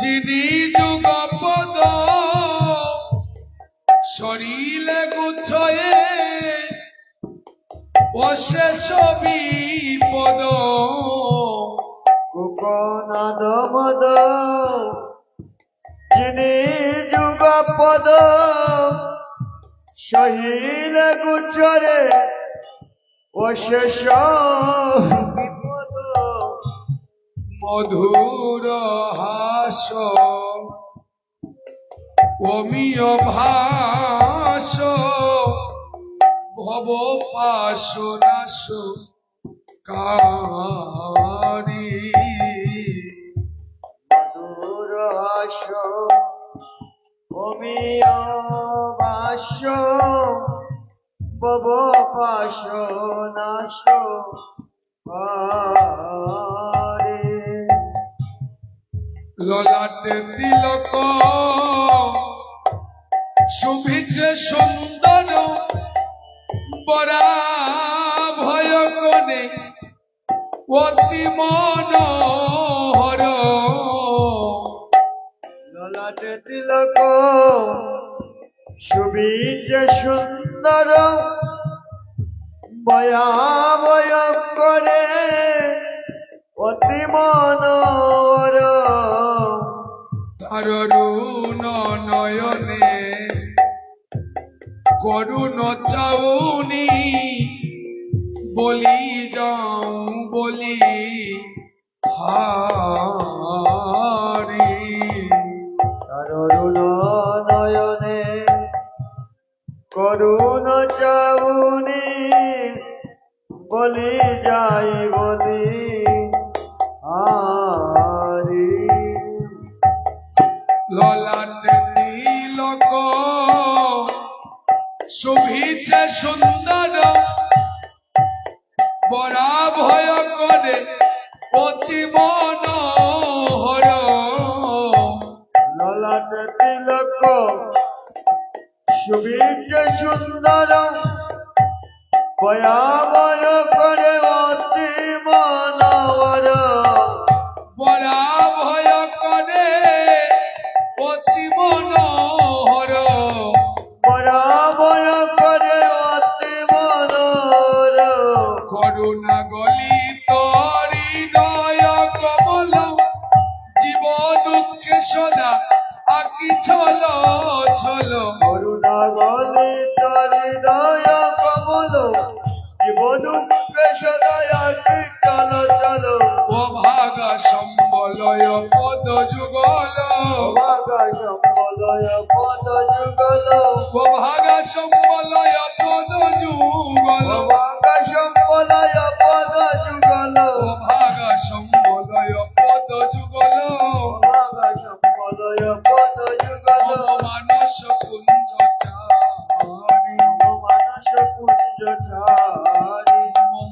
যিনি যুগপদ শরীরে গুচ্ছয়ে অশেষ বিপদ কুকনাদ মদ যিনি যুগপদ শরীরে গুচ্ছরে অশেষ বিপদ মধুর হাস অমিয় ভাস ভব পাশনাশ কারি মধুর হাস অমিয় ভাস ভব পাশনাশ কারি ললাটে তিলক শুভিছে সুন্দর বরা ভয় কনে অতি মনোহর ললাটে তিলক শুভিছে সুন্দর ভয়াভয় করে অতি মনোহর তার রুণ নয়নে করুণ চাউনি বলি যাও বলি হারি তার অরুণ নয়নে করুণ চাউনি বলি যাই বলি হারি ললাটে তিলক শুভিছে সুন্দর বরা ভয় করে অতি মনোহর ললাটে তিলক শুভিছে সুন্দর ভয়াবহ করে অতি মনোহর বরা ভয় করে অতি মনোহর ভয়াবহ করে অতি মনোহর করুণা গলিত হৃদয় কমল জীব দুঃখে সদা আকি ছল ছল করুণা গলিত হৃদয় কমল জীব দুঃখে সদা আকি চল চল অভাগা সম্বলয় পদ যুগল অভাগা সম্বলয় পদ যুগল অভাগা সম্বলয় পদ যুগল অভাগা সম্বলয় পদ যুগল অভাগা সম্বলয় পদ যুগল অভাগা সম্বলয় পদ যুগল মানস কুঞ্জ চারি মানস কুঞ্জ চারি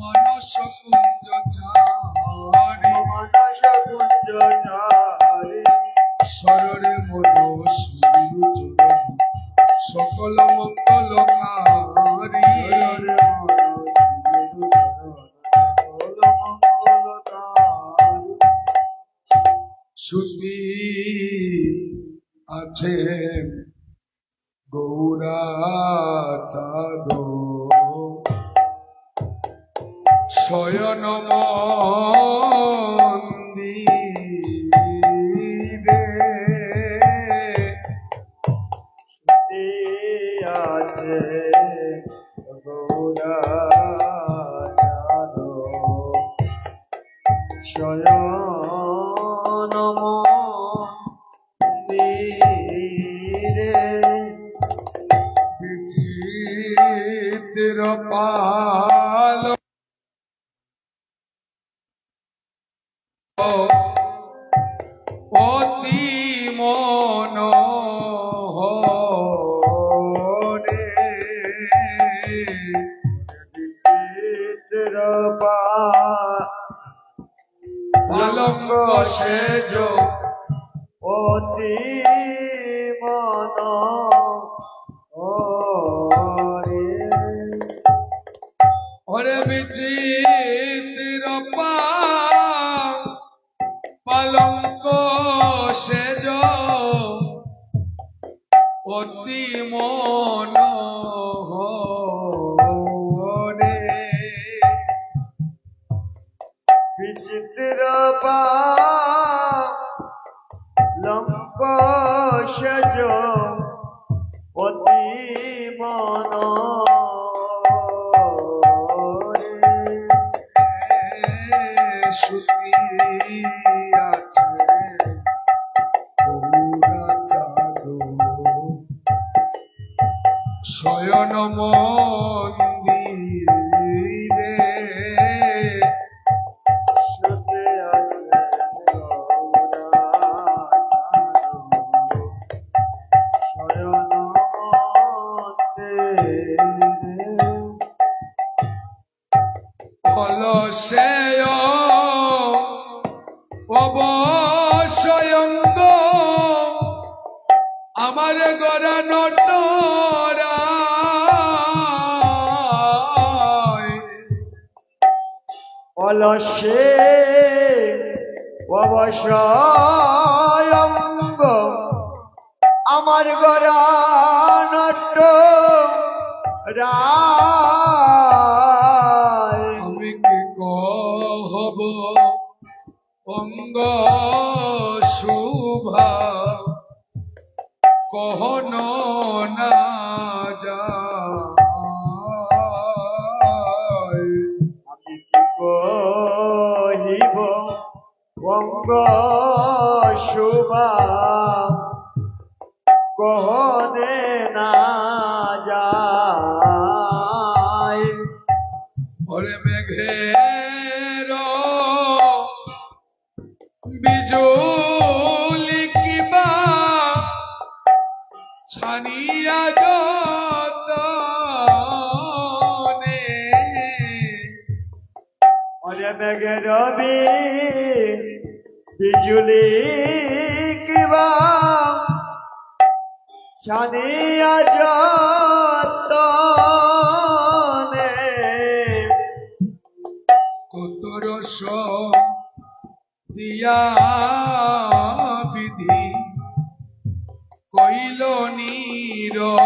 মানস কুঞ্জ চারি মানস কুঞ্জ চারি শররে মনো সুবিরু চরণ সকল মঙ্গল কারি শুদ্ধি আছে গৌরা চাঁদ শয়ন মন্দিরে আছে গৌরা শয়ন মন্দিরে বিচিত্র পাল অতি মনোহরে বিচিত্র পালঙ্ক সেজ অতি মনোহরে ওরে বিচিত্র পালঙ্ক সেজ অতি মনোহরে বিচিত্র লঙ্ক সেজ অতি মনোহরে শ্রুতি আছে গৌরা চাঁদো শয়ন মন্দিরে শ্রুতি আছে শয়ন মন্দিরে অলসেয় অবশয়ঙ্গ আমার গড়া নটরায় অলসে অবশয়ঙ্গ আমার গড়া নট রায় আমি কি কহব অঙ্গ শুভা কহন না যায় আমি কি কহিব অঙ্গ শোভা কহনে না যায় ওরে মেঘের বিজুলি কিবা ছানিয়া যতনে ওরে মেঘে রবি বিজুলি কিবা ছানিয়া যতনে কত রস দিয়া বিধি কইল নিরমানে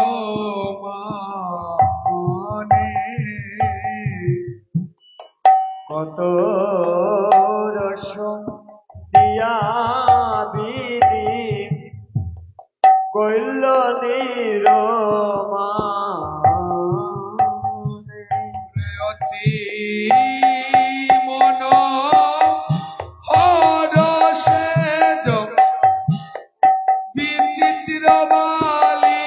কত রস দিয়া বিধি কইল নিরমানে অতি মন হরসেজ বিচিত্র বালি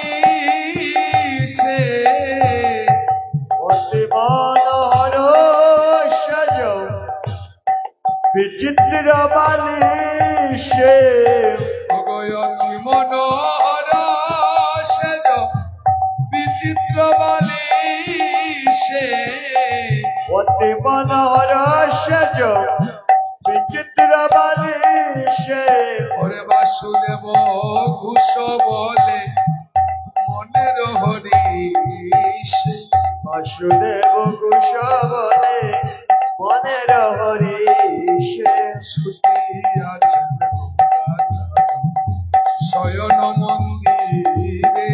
সে অতি মনোহর সজ বিচিত্র বালিশে অগয়তি মনোহর সেজ বিচিত্র বালি সে অতি মনোহর সজ বিচিত্র বালিশে ওরে বাসুদেব ঘুষ বলে মনের হরিষ বাসুদেব কুশ বলে মনের হরিষে ছুটি আছে শয়ন মন্দিরে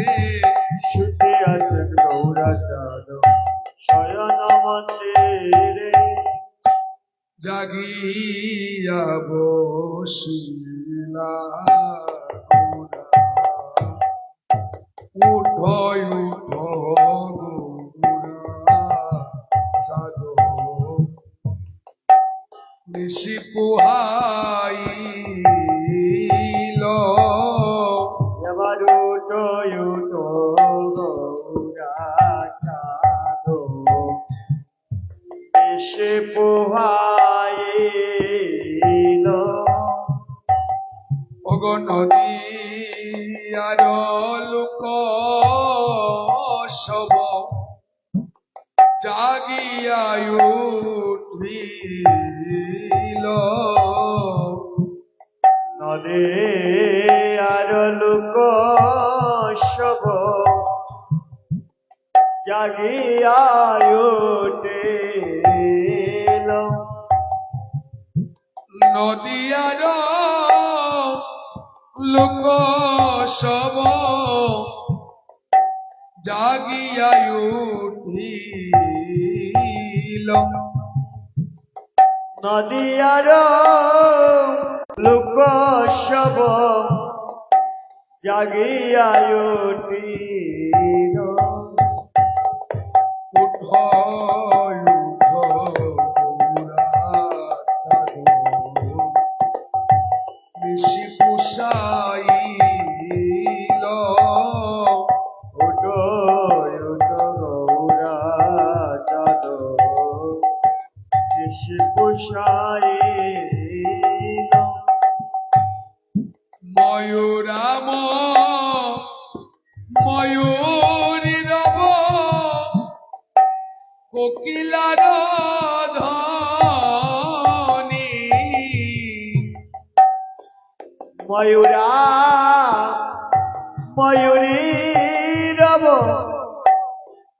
ছুটি আছেন গৌরাচাঁদ শয়ন মন্দিরে জাগিয়া বসিলা উঠ উঠ গৌরা চাঁদ নিশি পুহাইল এবার উঠো উঠো গৌরাচাঁদ এসে পোহাইল অগ নদী আর লোক সব জাগিয়া উঠিল নদে আর লোক সব জাগিয়া উঠিল নদিয়ার লোক সব জাগিয়া উঠিল নদিয়ার লোক সব জাগিয়া উঠিল উঠ উঠ বেশি পুষাইল উঠো উঠো গৌরা চাঁদ ঋষি পুষাইল ময়ূরাম ময়ূরী রব কোকিলার ধ্বনি ময়ূরা ময়ূরী রব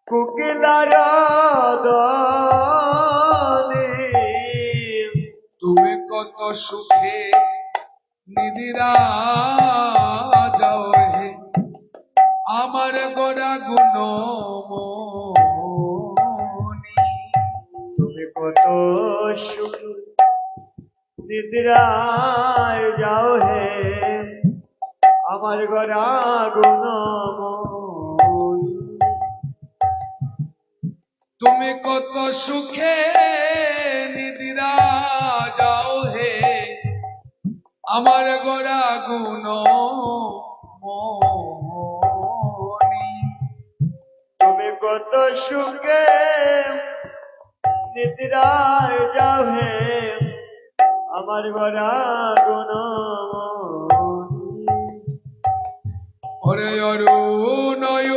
কোকিলার ধ্বনি তুমি কত সুখে নিদিরা যাও হে আমার গোরা গুণ তুমি কত সুখ নিদ্রায় যাও হে আমার গড়া গুণময়ী তুমি কত সুখে নিদিরা যাও হে আমার গোরা গুণ তুমি কত সুখে নিদ্রায় যাও হে আমার গড়া গুণময়ী ওরে অরুণয়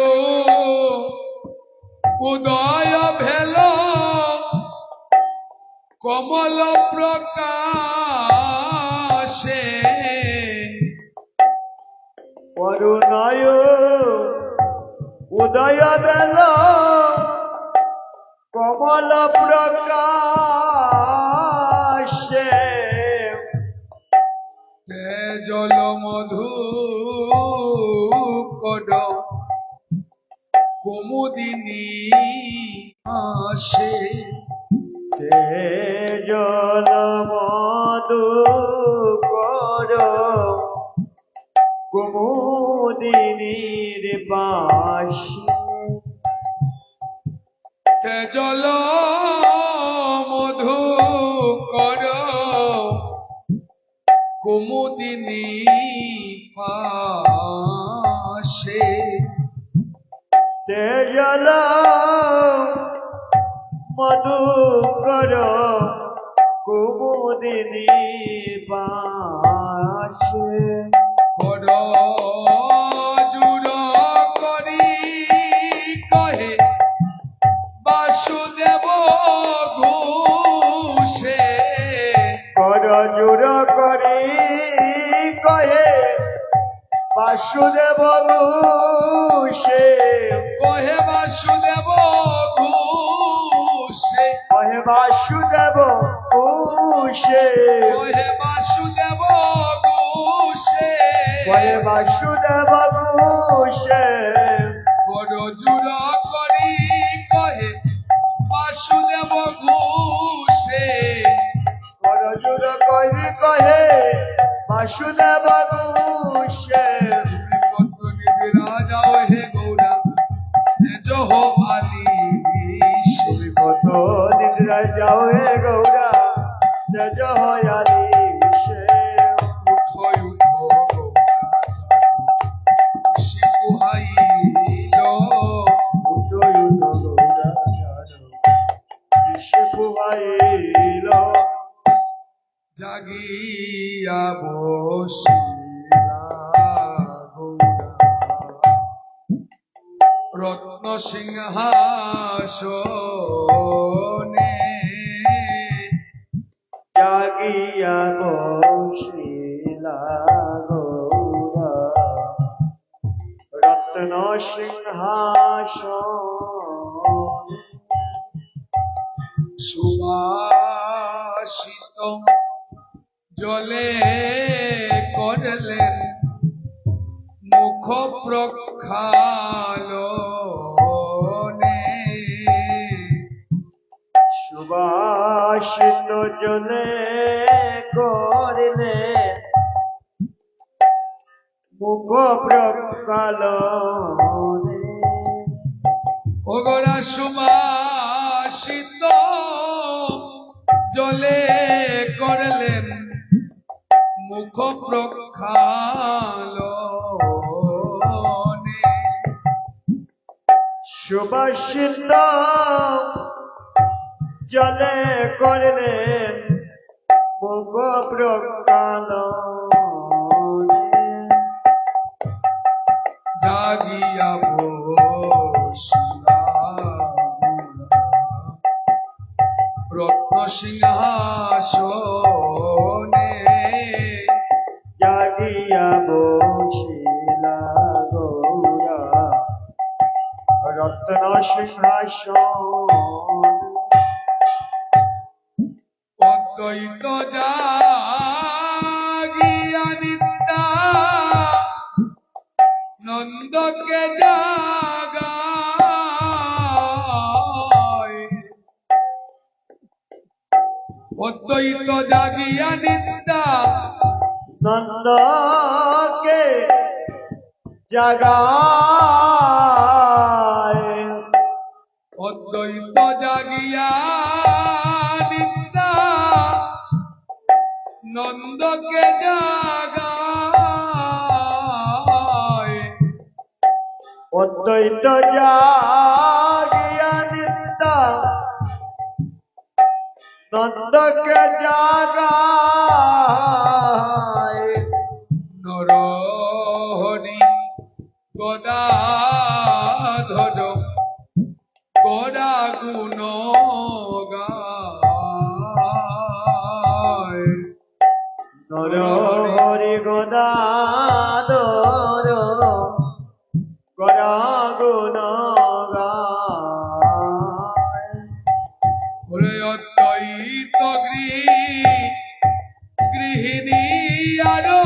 উদয় ভেল কমল প্রকাশে অরুণয় উদয় বেল কমল প্রকাশে জল মধু কড কুমুদিনী আসে জল মধু কর কুমুদিনীর বাসী জল মধু কর কুমুদিনী পাশে জল মধু কর কুমুদিনী পাশে কর জুর করি কহে বাসুদেব ঘোষে কর জুর করি কহে বাসুদেব ঘোষে কহে বাসুদেব ঘোষে কহে বাসুদেব ঘোষে কহে বাসুদেব ঘোষে কহে বাসুদেব ঘোষে কর জুর করি কহে বাসুদেব ঘোষে কর জুর করি কহে বাসুদেব ঘোষে কত নিবিরা যাও হে গৌরা জহ আলী তুমি কত নিদ্রা যাও হে গৌরা জয় হয়ালি সে শিকুহাইল উদয়ুত গৌরা ঋষি পুহাইল জাগিয়া বসিলা গৌরা রত্ন সিংহাসনে জাগিয়া বসিলা গৌরা রত্ন সিংহাসন সুবাসিত জলে করলেন প্রক্ষালনে সুবাসিত জলে করিলে মুখ প্রক্ষালনে ওগরা সুবাসিত জলে করলেন মুখ প্রক্ষালনে সুবাসিত জলে করিলেন মুখ প্রক্ষালনে জাগিয়া বসিলা রত্ন সিংহাসনে জাগিয়া বসিলা গৌরা রত্ন সিংহাসন অদ্বৈত জাগিয়া নিত্যা নন্দকে জাগায় অদ্বৈত জাগিয়া নিত্যা নন্দকে জাগায় অদ্বৈত জাগিয়া নিত্যা নন্দকে জাগায় অদ্বৈত জাগিয়া নিত্যা নন্দকে জাগায় নরহরি গদাধর গদা গুণ গায় নরহরি গদাধর গদা গুণ গায় ওরে অদ্বৈত গৃহিণী আরো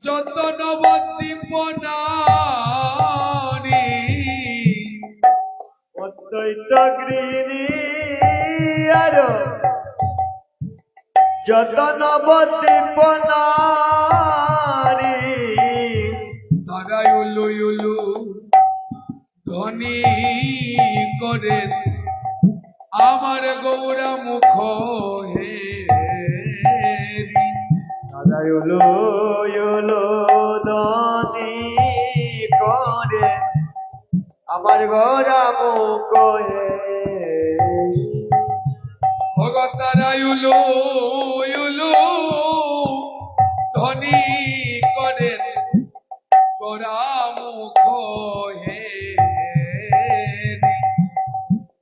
যত নবদ্বীপ নারী অদ্বৈত গৃহিণী আর যত নবদ্বীপ নারী তারাই উলু উলু ধ্বনি করেন আমার গৌরা মুখ হে দাদাই উলো উলো দানি করে আমার গোরা মুখ হে ভগতারাই উলু উলু ধ্বনি করেন গৌরা মুখ হে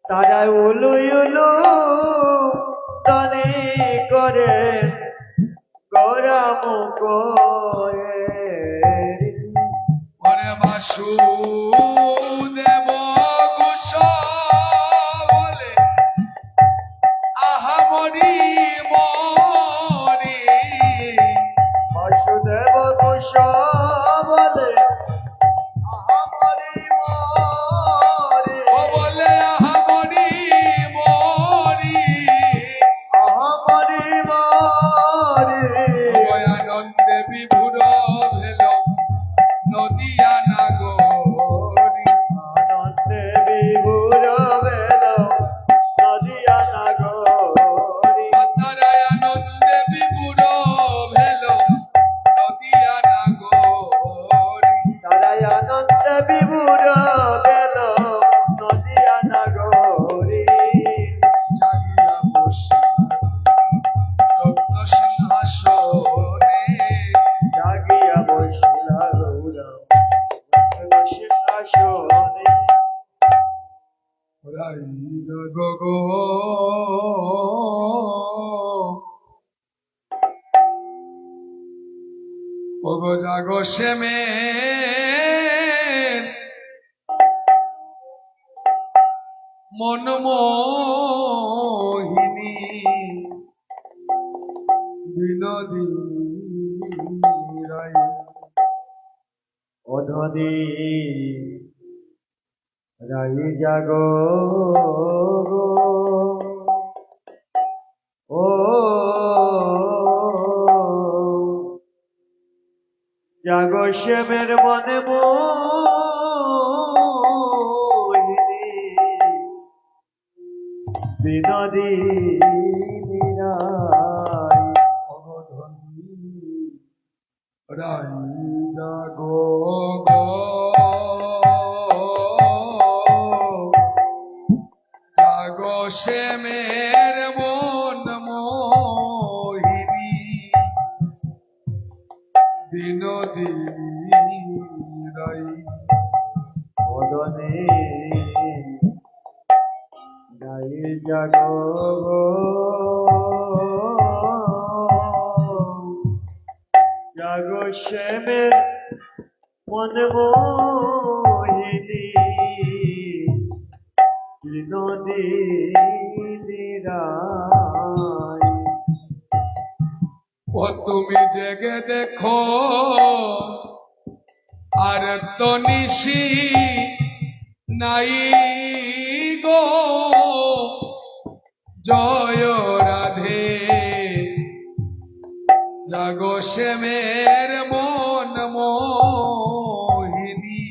তারা উলু উলু দানি করে গোরা মুখ হে ওরে বাসুদেব ঘোষ বলে আহামরি মরি বাসুদেব ঘোষ বলে আহামরি মরে ও বলে আহামরি মরি আহামরি মরে আনন্দে বিভুর ভেল নদিয়া নাগরী আনন্দে বিভুর বেল নদিয়া নাগরী তারায় আনন্দে বিভুর ভেল নদিয়া নাগরী তারাই আনন্দে বিভুর বেল নদিয়া নাগরী জাগিয়া বসিয়া রত্ন সিংহাসনে জাগিয়া বসিলা গৌরা সিংহাসনে রাইল গগো ওগো জাগো শ্যামে মনমোহিনী বিনোদিনী রাই অধনি রাই জাগো ও জাগো শ্যামের মনে মোহিনী বিনোদিনী রাই অবধনি রাই জাগো গো জাগো শ্যামের মন মোহিনী বিনোদিনী রাই অধনি রাই জাগো জাগো শ্যামের মনে মোহিনী বিনোদিনী রাই ও তুমি জেগে দেখো আর তো নিশি নাই গো জয় রাধে জাগো শ্যামের মন মোহিনী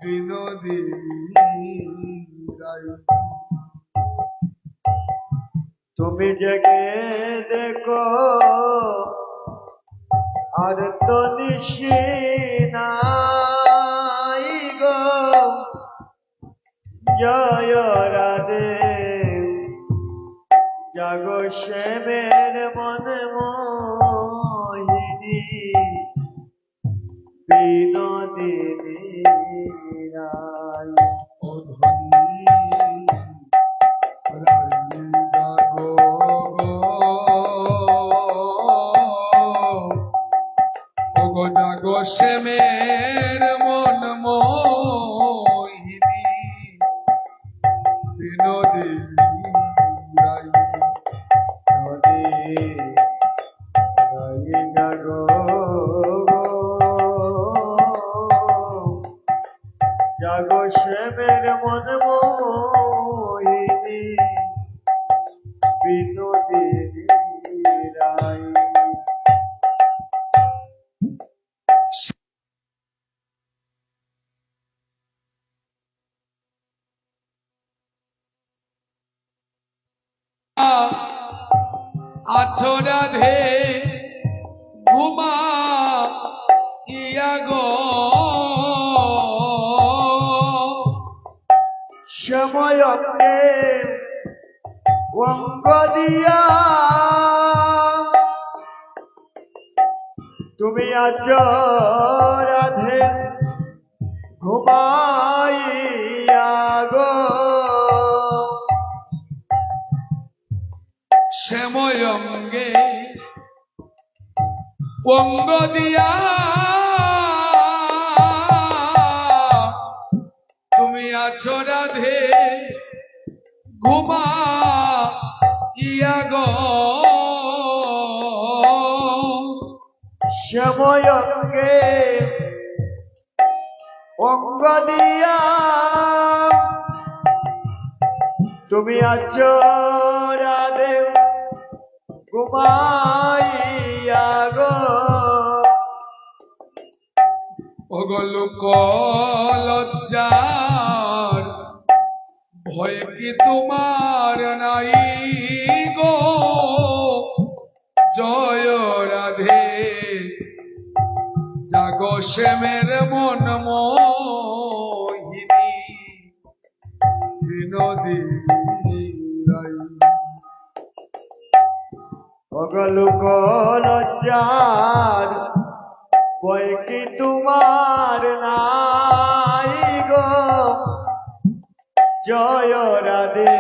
বিনোদিনী রাই তুমি জেগে দেখো আর তো নিশি নাই গো জয় রাধে জাগো শ্যামের মন মোহিনী বিনোদিনী রাই অধনি রাই জাগো গো জাগো শ্যামের মন মোহিনী বিনোদিনী রাই নদী রাই জাগো জাগো শ্যামের মন মোহিনী বিনোদিনী রাই আছো রাধে ঘুমা ইয়া গো সময় অঙ্গ দিয়া তুমি আছো রাধে ঘুমাইয়া গো শ্যাময়ঙ্গে অঙ্গ দিয়া তুমি আছো রাধে ঘুমা ইয়া গো সময়কে অঙ্গ দিয়া তুমি আছো রাধে ঘুমাইয়া গো ওগলুক লজ্জার ভয় কি তোমার নাই গো জয় রাধে জাগো শ্যামের মন মোহিনী বিনোদিনী রাই অগলুক লজ্জার ভয় কি তোমার নাই গো জয় রাধে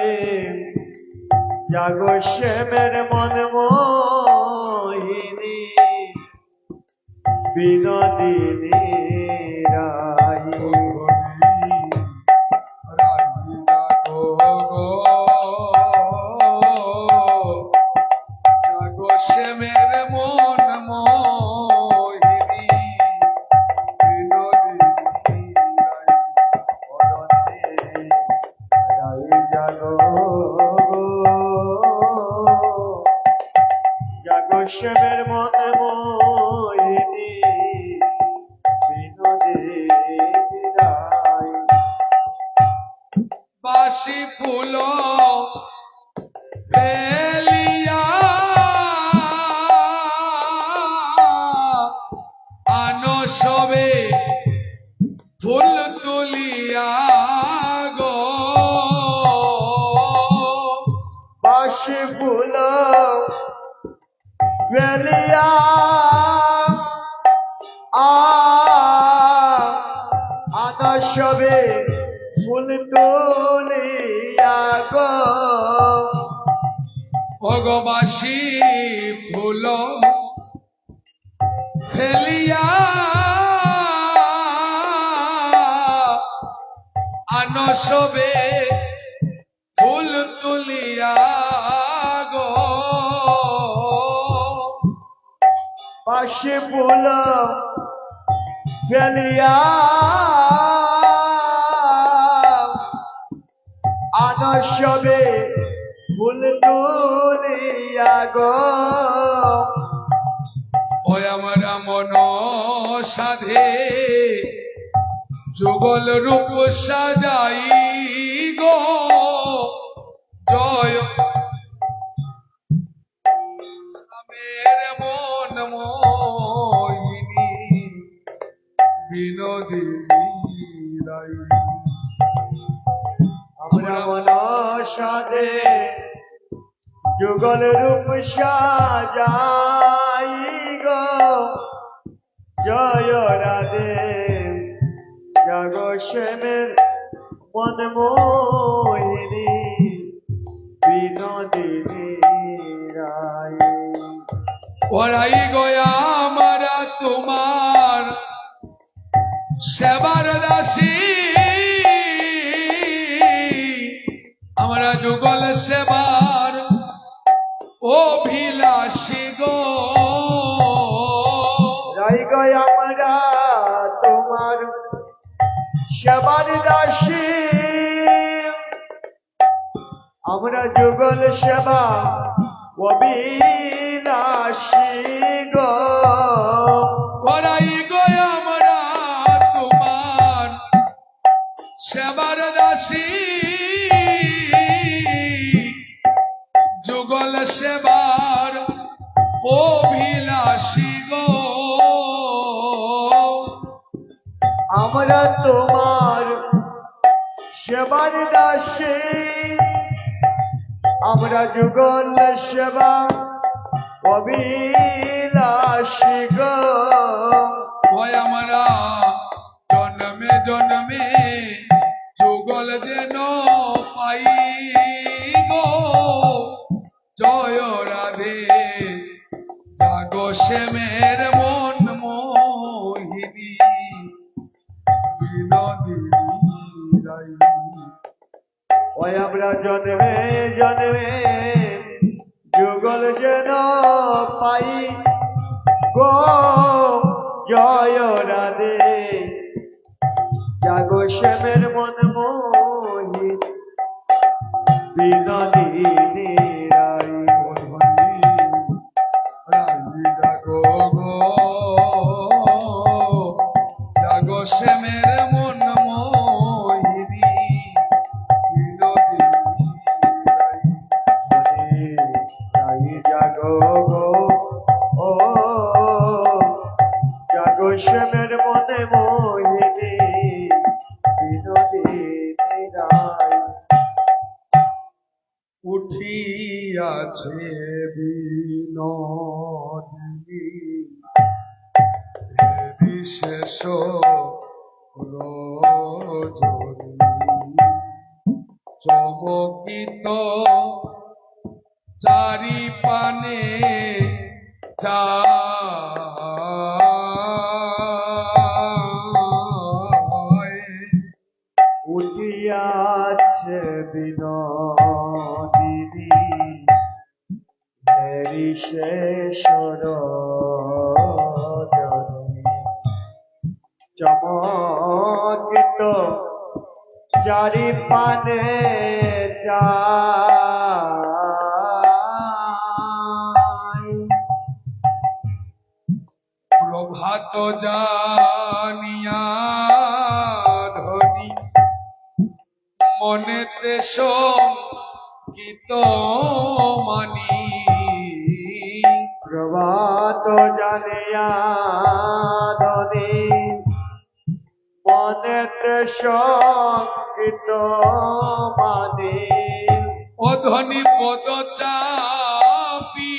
জাগো শ্যামের মন মোহিনী বিনোদিনী রাই জাগো শ্যামের মন মোহিনী জাগো শ্যামের মনে মোহিনী বিনোদিনী রায়। বাসি ফুল ফেলিয়া আনো সবে ফুল তুলিয়া গো বাসি ফুল ফেলিয়া আনসবে ফুল তুলিয়া গো ভগবাসী ফুল ফেলিয়া আনো সবে ফুল তুলিয়া গো বাসি ফুল ফেলিয়া আনসবে ফুল তুলিয়া গো ওই আমরা মন সাধে যুগল রূপ সাজাই গো জয় আমের মন মোহিনী বিনোদিনী রাই। আমরা মন সাধে যুগল রূপ সাজাই গো জয় রাধে জাগো শ্যামের মন মোহিনী বিনোদিনী রায়। ওরাই গয়া আমরা তোমার সেবার দাসী আমরা যুগল সেবার অভিলাষী গো রাই গয় আমরা তোমার সেবার দাসী আমরা যুগল সেবা অবিলাসী গো ওরাই গয়া আমরা তোমার সেবার দাসী যুগল সেবার অভিলাষী গো আমরা তোমার সেবার দাসী আমরা যুগল সেবা অবিলাসী গো ওই আমরা জন্মে জন্মে যুগল যেন পাই গো জয় রাধে জাগো শ্যামের মন মোহিনী বিনোদিনী রাই। ওই আমরা জন্মে জন্মে যুগল যেন পাই গো জয় রাধে জাগো শ্যামের মন মোহি বিনোদিনী রাই। জাগো গো জাগো শ্যামের মন মোহিনী বিনোদিনী রাই। রাই জাগো গো ও জাগো শ্যামের মনে মোহিনী বিনোদিনী রাই। উঠিয়াছে বিনোদিনী বিশেষ রজনী চমকিত চারি পানে যায় উঠিয়াছে বিনোদিনী হেরি শেষর চমকিত চারি পানে যায় ভাত জানিয়া ধনী মনেতে শঙ্কিত মানি প্রভাত জানিয়া ধনী মনেতে শঙ্কিত মানি অধনী পদ চাপি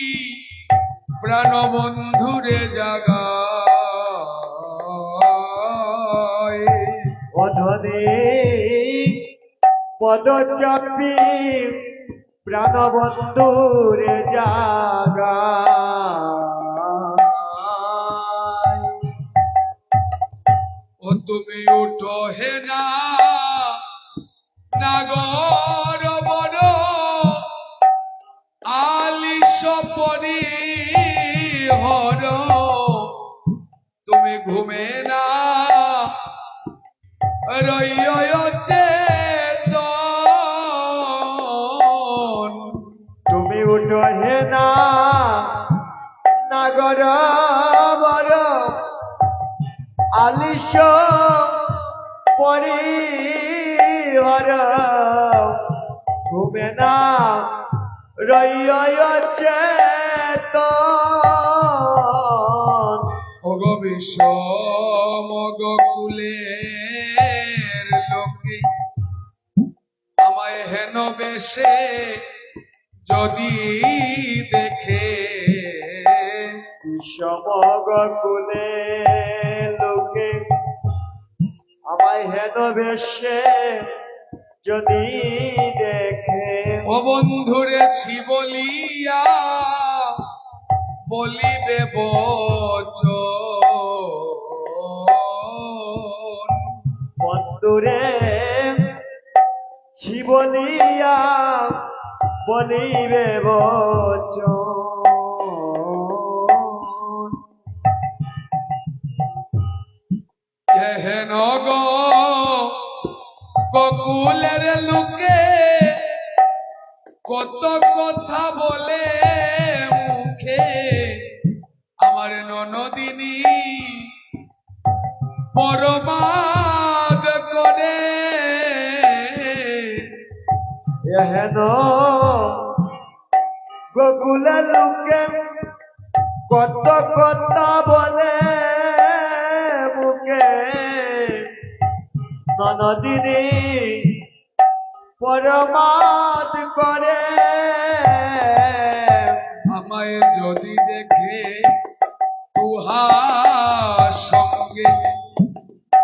প্রাণ বন্ধুরে জাগায় অধনী পদচাপী প্রাণবন্ধুরে জাগায় ও তুমি উঠো হে না নাগর বড় আলিস পরিহর তুমি ঘুমে না চেতন তুমি উঠো হে না নাগর বর আলিস পরিহর ঘুমে না রয় চেতন অগ বিষমগ কুলের লোকে আমায় হেন বেশে যদি দেখে সমগ কুলে লোকে আমায় হেন বেশে যদি দেখে ও বন্ধুরে ছি বলিয়া বলিবে বচন বন্ধুরে ছি বলিয়া বলিবে বচন হেন গো বকুলের লোকে কত কথা বলে মুখে আমার ননদিনী বরবাদ করে এহেন গোকুলের লোকে কত কথা বলে মুখে ননদিনী পরমাদ করে আমায় যদি দেখে তুহার সঙ্গে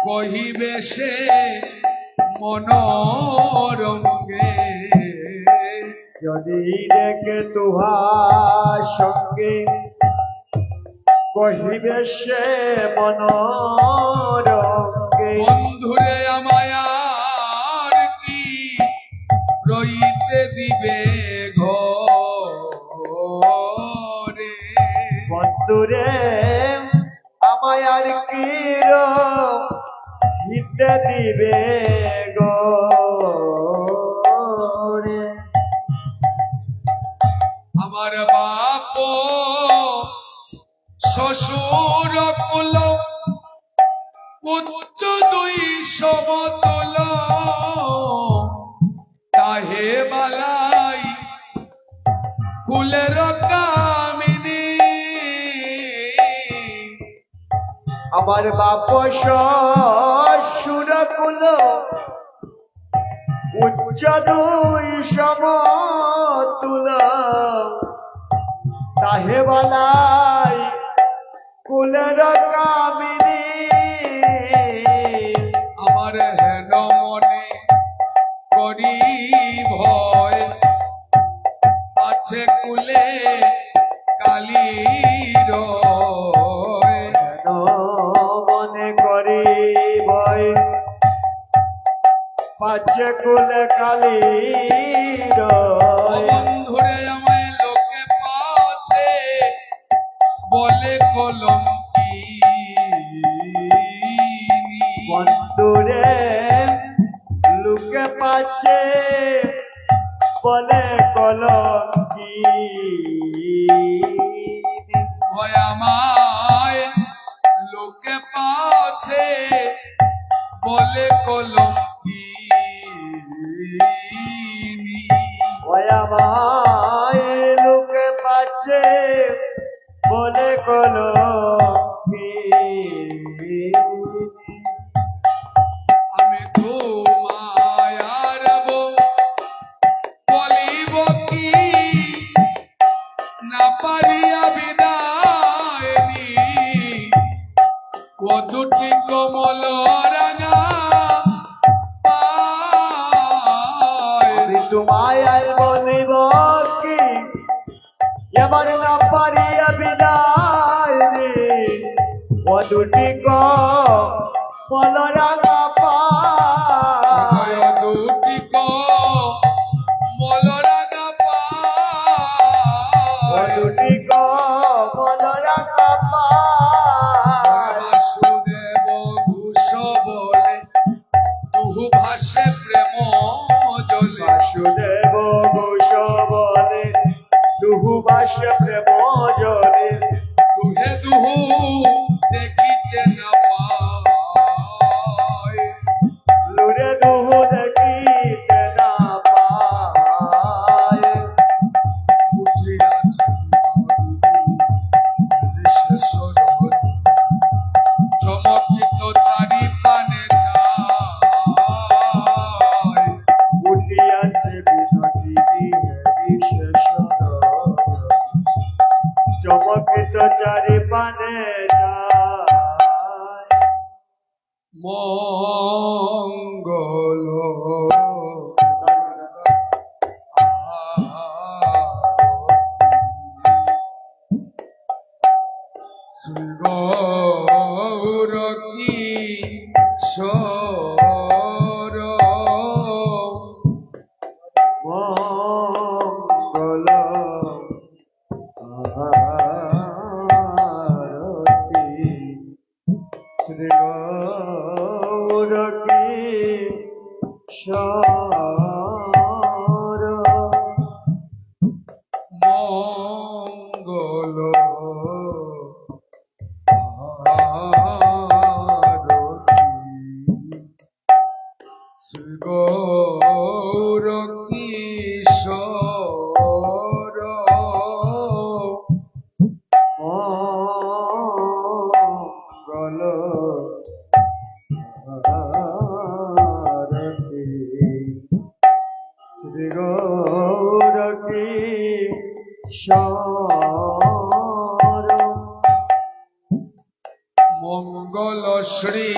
কহিবে সে মনোরঙ্গে যদি দেখে তুহার সঙ্গে কহিবে সে মনোরঙ্গে বন্ধুরে আমায় আর কি রইতে দিবে ঘরে বন্ধুরে আমায় আর কি হিতে দিবে গো রে আমার বাপ শ্বশুর কুল উচ্চ দুই সমতুল তাহে বালাই কুলের কামিনী আমার বাপ শ্বশুর কুল উচ্চ দুই সমতুল তাহে বালাই কুলের কামিনী আমার হেন মনে করি ভয় আছে কুলে কালীর মনে করি ভয় পাচ্ছে কুলে কালীর বন্ধুরে আমায় লোকে পাছে বলে কলঙ্কি বন্ধুরে লুকে পাচ্ছে বলে কলঙ্কি আমায় বলে কলঙ্কি আমি তোমায় আর বলিব কি না পারিয়া বিদায় নি ও দুটি কমল রাঙা পায়। আমি তোমায় আর বলিব কি এবার না পারিয়া বিদায় রে ও দুটি কমলরাঙা পায় ও দুটি কমল রাঙা ও পায়। দুটি কমলরাঙা পায় বাসুদেব ঘোষ বলে তুহু ভাসে প্রেম জলে। বাসুদেব ঘোষ বলে দুহু ভাষ্য প্রেম জলে তুহে দুহু দেখিতে না পায়। লুরে দুহু দেখিতে না পায় উঠিয়াছে শেষ রোদ, চমকিত চারি পানে যায়। উঠিয়াছে বিনতি বিশেষ চমকিত চারি পানে যায় মঙ্গল শ্রী গৌর কিশোর মঙ্গল আরতি শ্রী গৌর কিশোর মঙ্গল আরতি শ্রী গৌর কিশোর মঙ্গল আরতি শ্রী গৌর কিশোর মঙ্গল শ্রী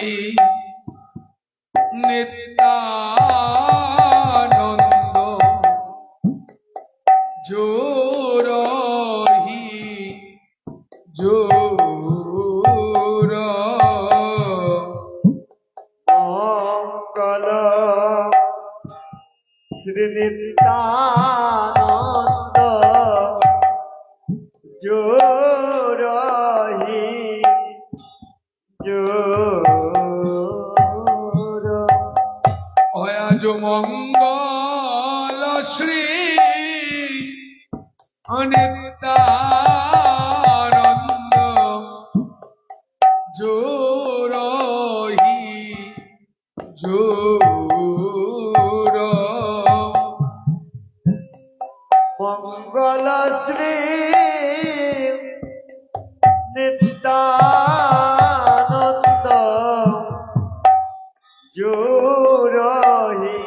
নিত্যানন্দ জোরহি জোর মঙ্গল শ্রী নিত্যানন্দ জোরহি জোর অয়াজ মঙ্গল শ্রী অনিত্যানন্দ জোরহি জোর মঙ্গল শ্রী নিত্যানন্দ জোরহি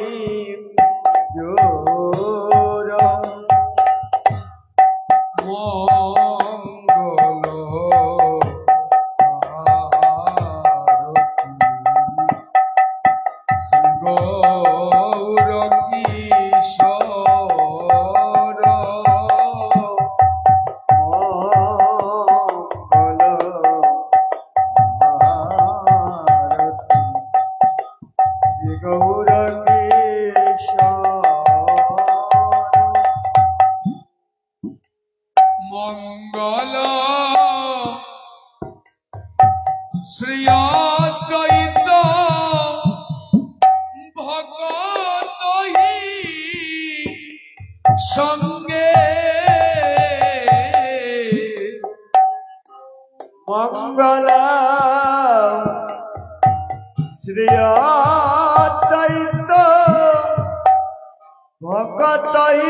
জোর মঙ্গল আরতি শ্রী গৌর কিশোর মঙ্গল আরতি শ্রী গৌর কিশোর মঙ্গল শ্রী অদ্বৈত ভগতহি সঙ্গে মঙ্গল শ্রী অদ্বৈত ভগতই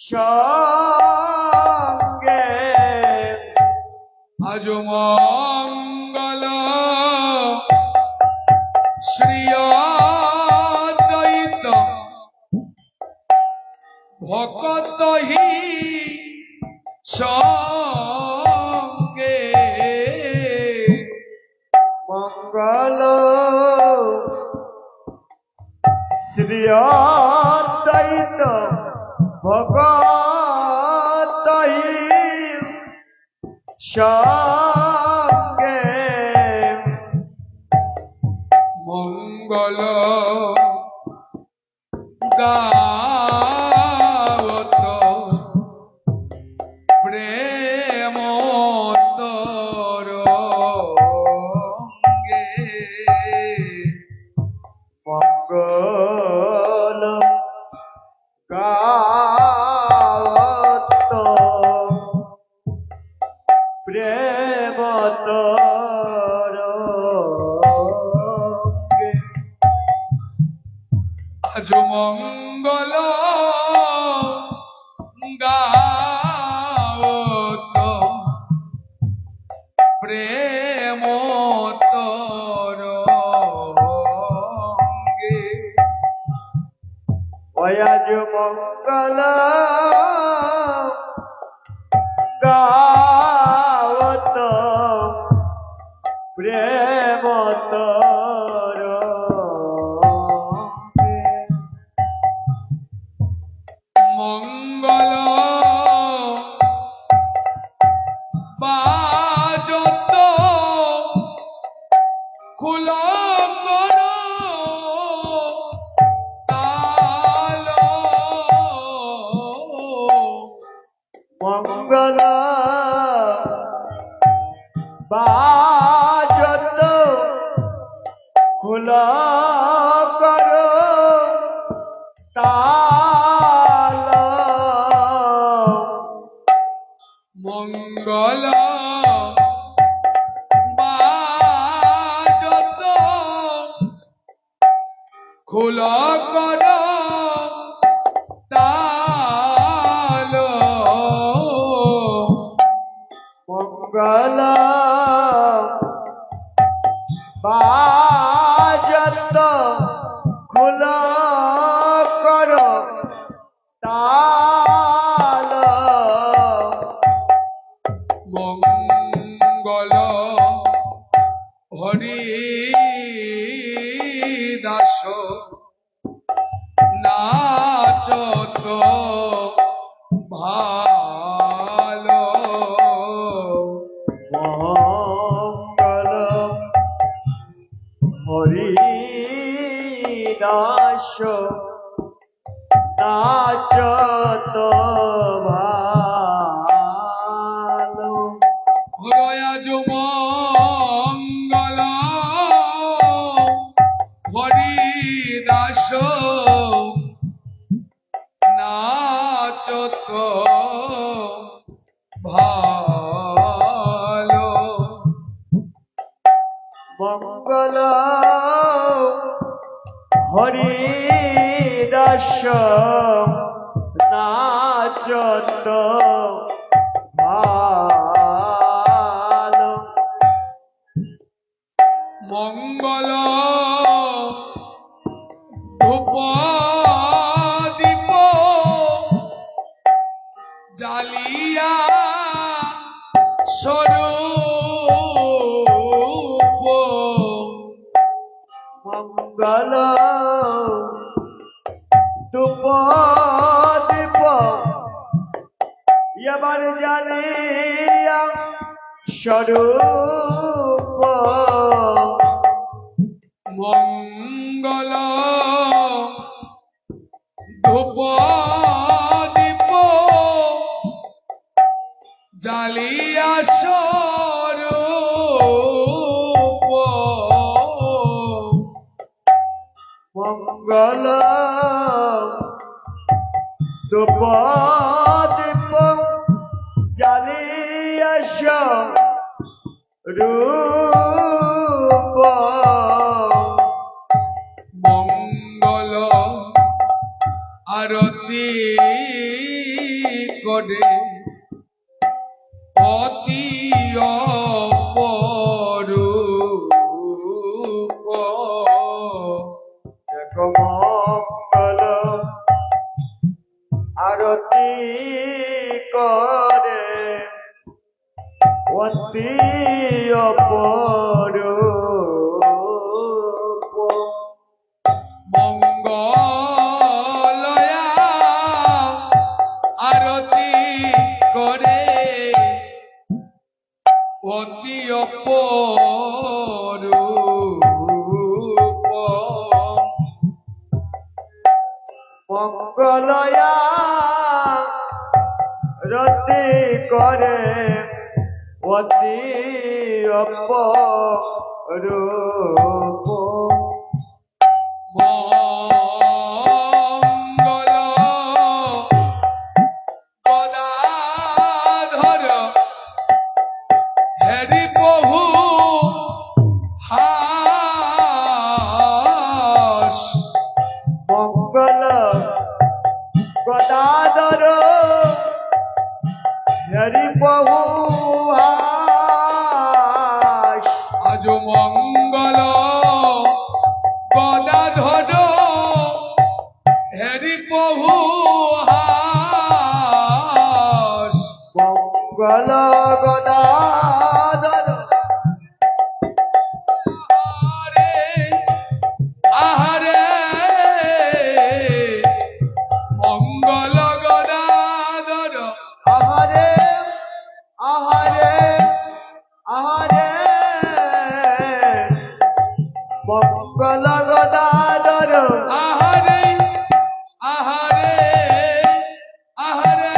সঙ্গে আজ মঙ্গল শ্রী অদ্বৈত ভকত হি সঙ্গে মঙ্গল শ্রী অদ্বৈত ভগত সঙ্গে মঙ্গল গাওত প্রেম তরঙ্গে মঙ্গল গাওত প্রেম তরঙ্গে আজ মঙ্গল গাওত প্রেম তরঙ্গে আজ মঙ্গল গাওত প্রেম তরঙ্গে মঙ্গল বাজত খুল কর তাল মঙ্গল বাজত খুল কর তাল মঙ্গল বাজত খুল কর তাল মঙ্গল বাজত খুল কর তাল মঙ্গল হরি দাস নাচত ভালো মঙ্গল হরি দাস নাচত ভালো হরয়াজ মঙ্গল হরি দাস নাচত ভালো মঙ্গল হরি দাস নাচত ভালো মঙ্গল ধূপ দীপ জালিয়া স্বরূপ মঙ্গল ধূপ দীপ এবার জ্বালিয়া স্বরূপ মঙ্গল ধূপ দীপ জালিয়া স্বরূপ মঙ্গল ধূপ দীপ জ্বালিয়া স্বরূপ মঙ্গল আরতি করে অতি অতি অপরূপ মঙ্গলয়া আরতি করে অতি অপরূপ মঙ্গলয়া রতি করে অতি অপরূপ মঙ্গল গদাধর হরি বহু হাস মঙ্গল গদাধর হরি বহু হাস আজ মঙ্গল গদাধর হরি বহু হাস মঙ্গল গদাধর আহারে মঙ্গল গদাধর আহারে আহারে আহারে মঙ্গল গদাধর আহারে আহারে আহারে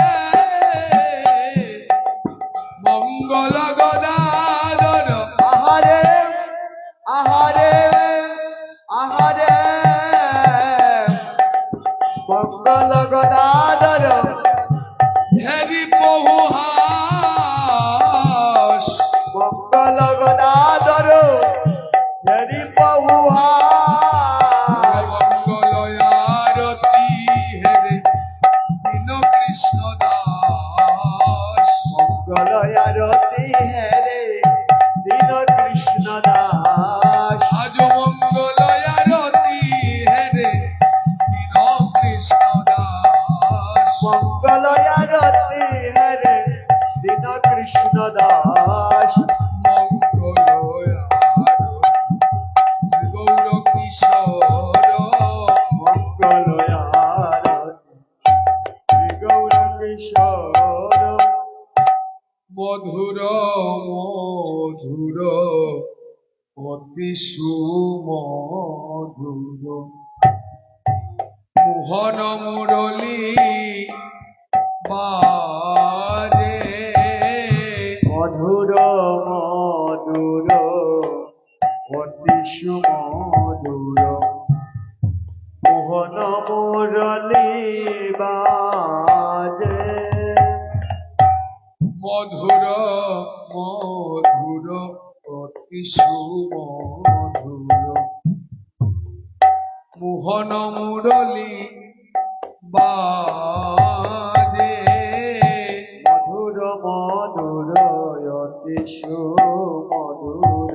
মঙ্গল গদাধর আহারে আহারে আহারে মঙ্গল গদাধর হরি বহু হাস মঙ্গল গদাধর হরি বহু হাস মঙ্গল আরতি হেরে দীন কৃষ্ণ দাস মঙ্গল আরতি হেরে দীন কৃষ্ণ দাস আজ মঙ্গল আরতি হেরে দীন কৃষ্ণ দাস মঙ্গল আরতি হেরে দীন কৃষ্ণ দাস মঙ্গল শ্রী গৌর কিশোর মঙ্গল আরতি শ্রী গৌর কিশোর মধুর মধুর অতি সুমধুর মোহন মুরলী বাজে মধুর মধুর অতি সুমধুর মোহন মুরলী বাজে মধুর মধুর অতি সুমধুর মোহন মুরলী বাজে মধুর মধুর অতি সুমধুর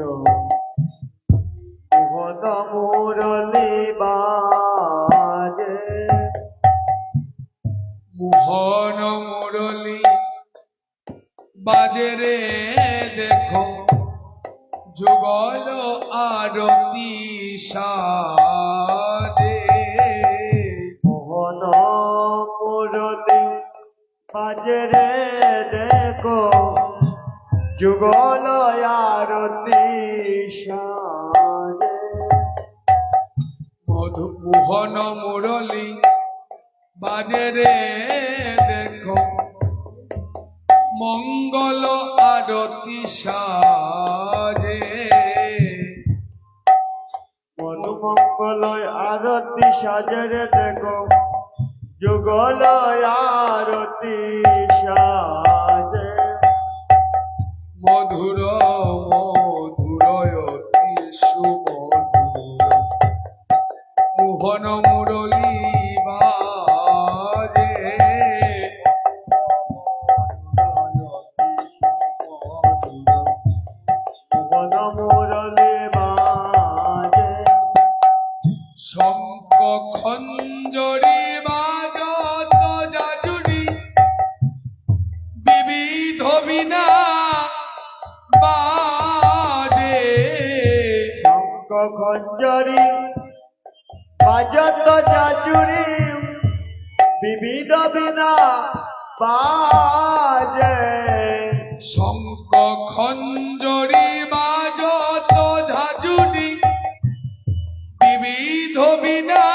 মোহন মুরলী বাজে মোহন মুরলী বাজে রে দেখো যুগল আরতি সাজে মোহন মুরলী বাজে রে দেখো যুগল আরতি সাজে মোহন মুরলী বাজে রে দেখো মঙ্গল আরতি সাজে মধুমঙ্গল আরতি সাজে রে দেখো যুগল আরতি সাজে মধুর মধুর অতি সুমধুর মোহন মুরলী বাজে মোহন মুরলী বাজে শঙ্খ খঞ্জরি বাজত যাজুরি বিবিধ বিনা খঞ্জরি বাজত জাজুরি বিবিধ বিনা বাজে শঙ্খ খঞ্জরি বাজত ঝাঁঝুরি বিবিধ বিনা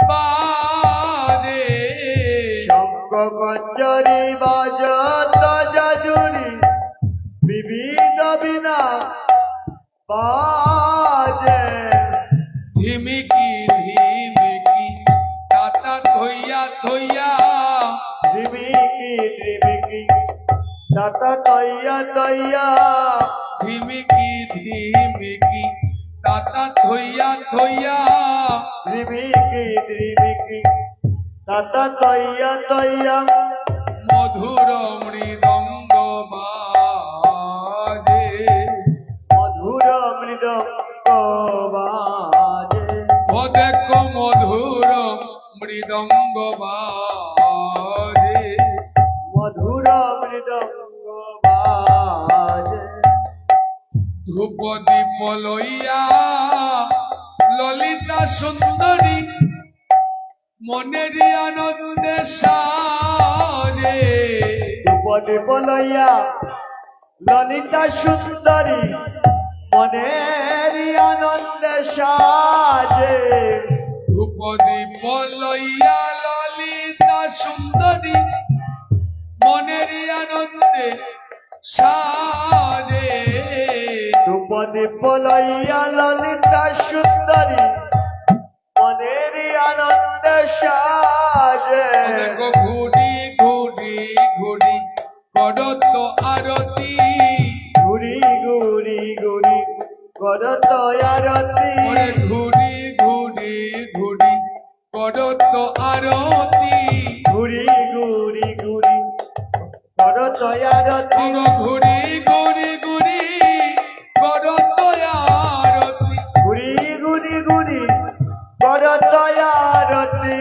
বাজে। শঙ্খ খঞ্জরি বাজত জাজুরি বিবিধ বিনা বাজে ধিমিকি ধিমিকি তাতা থইয়া থইয়া ধিমিকি ধিমিকি তাতা তৈয়া তৈয়া ধিমিকি ধিমিকি তাতা থইয়া থইয়া ধিমিকি ধিমিকি তাতা তৈয়া তৈয়া মধুর মৃদঙ্গ বাজে। মধুর মৃদঙ্গ বাজে ও দেখো মধুর মৃদঙ্গ বাজে। মধুর মৃদঙ্গ বাজে ধূপ দীপ লইয়া ললিতা সুন্দরী মনের আনন্দে সাজে। ধূপদীপ লইয়া ললিতা সুন্দরী মনের আনন্দে সাজে ধূপ দীপ লইয়া ললিতা সুন্দরী মনের আনন্দে সাজে। ধূপদীপ লইয়া ললিতা সুন্দরী মনের আনন্দে সাজে দেখো ঘুরি ঘুরি ঘুরি করত আরতি ঘুরি ঘুরি ঘুরি করত আরতি ওরে ঘুরি ঘুরি ঘুরি করত আরতি ঘুরি ঘুরি ঘুরি করত আরতি ওগো ঘুরি ঘুরি ঘুরি করত আরতি ঘুরি ঘুরি ঘুরি করত আরতি